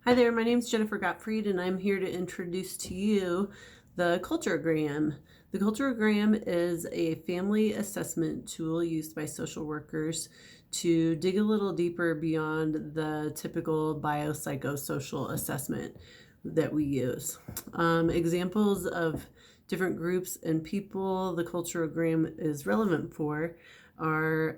Hi there, my name is Jennifer Gottfried, and I'm here to introduce to you the Culturagram. The Culturagram is a family assessment tool used by social workers to dig a little deeper beyond the typical biopsychosocial assessment that we use. Examples of different groups and people the Culturagram is relevant for are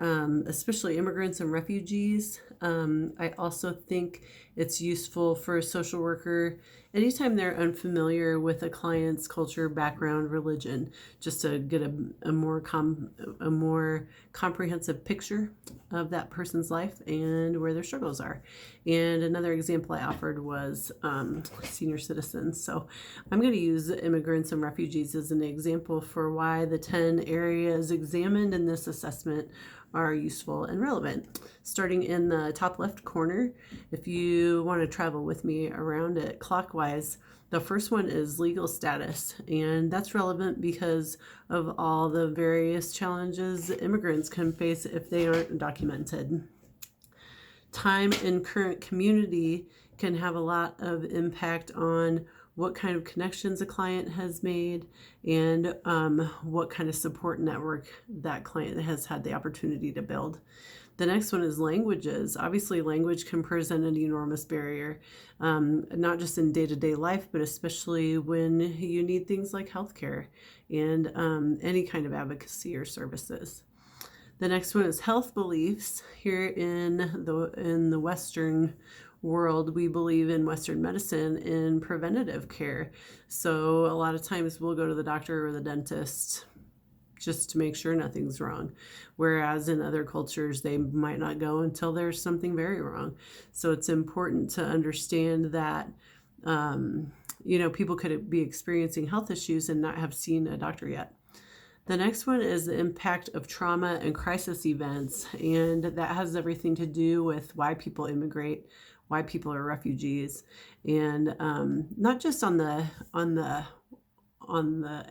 especially immigrants and refugees. I also think it's useful for a social worker anytime they're unfamiliar with a client's culture, background, religion, just to get a more comprehensive picture of that person's life and where their struggles are. And another example I offered was senior citizens. So I'm going to use immigrants and refugees as an example for why the 10 areas examined in this assessment are useful and relevant. Starting in the top left corner, if you want to travel with me around it clockwise, the first one is legal status, and that's relevant because of all the various challenges immigrants can face if they aren't documented. Time in current community can have a lot of impact on what kind of connections a client has made and what kind of support network that client has had the opportunity to build. The next one is languages. Obviously, language can present an enormous barrier, not just in day-to-day life, but especially when you need things like healthcare and any kind of advocacy or services. The next one is health beliefs. Here in the Western world, we believe in Western medicine in preventative care. So a lot of times we'll go to the doctor or the dentist just to make sure nothing's wrong. Whereas in other cultures, they might not go until there's something very wrong. So it's important to understand that people could be experiencing health issues and not have seen a doctor yet. The next one is the impact of trauma and crisis events, and that has everything to do with why people immigrate, why people are refugees, and not just on the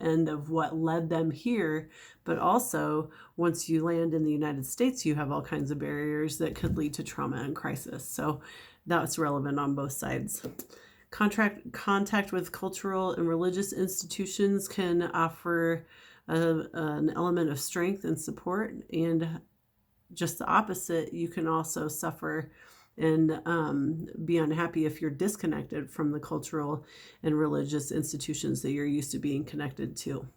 end of what led them here, but also once you land in the United States, you have all kinds of barriers that could lead to trauma and crisis. So that's relevant on both sides. Contact with cultural and religious institutions can offer an element of strength and support, and just the opposite, you can also suffer and be unhappy if you're disconnected from the cultural and religious institutions that you're used to being connected to.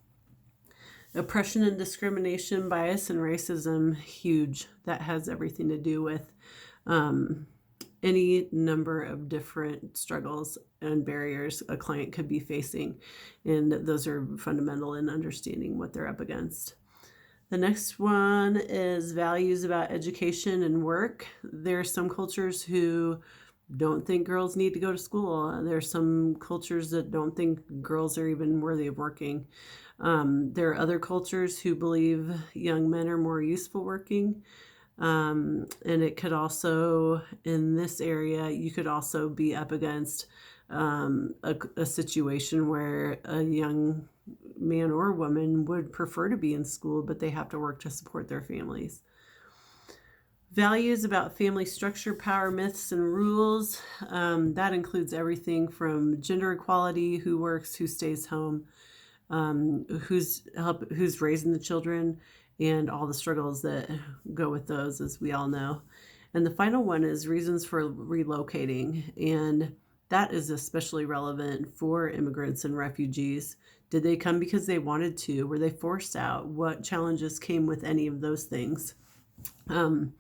Oppression and discrimination, bias and racism, huge. That has everything to do with any number of different struggles and barriers a client could be facing, and those are fundamental in understanding what they're up against. The next one is values about education and work. There are some cultures who don't think girls need to go to school. There are some cultures that don't think girls are even worthy of working. There are other cultures who believe young men are more useful working. And it could also, in this area, you could also be up against a situation where a young man or woman would prefer to be in school, but they have to work to support their families. Values about family structure, power, myths, and rules. That includes everything from gender equality, who works, who stays home, who's raising the children, and all the struggles that go with those, as we all know. And the final one is reasons for relocating, and that is especially relevant for immigrants and refugees. Did they come because they wanted to? Were they forced out? What challenges came with any of those things? And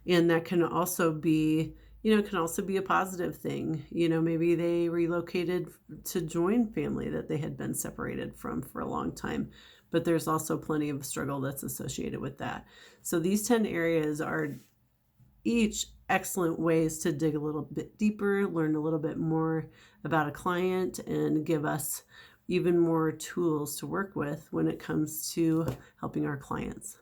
that can also be a positive thing. Maybe they relocated to join family that they had been separated from for a long time, but there's also plenty of struggle that's associated with that. So these 10 areas are each excellent ways to dig a little bit deeper, learn a little bit more about a client, and give us even more tools to work with when it comes to helping our clients.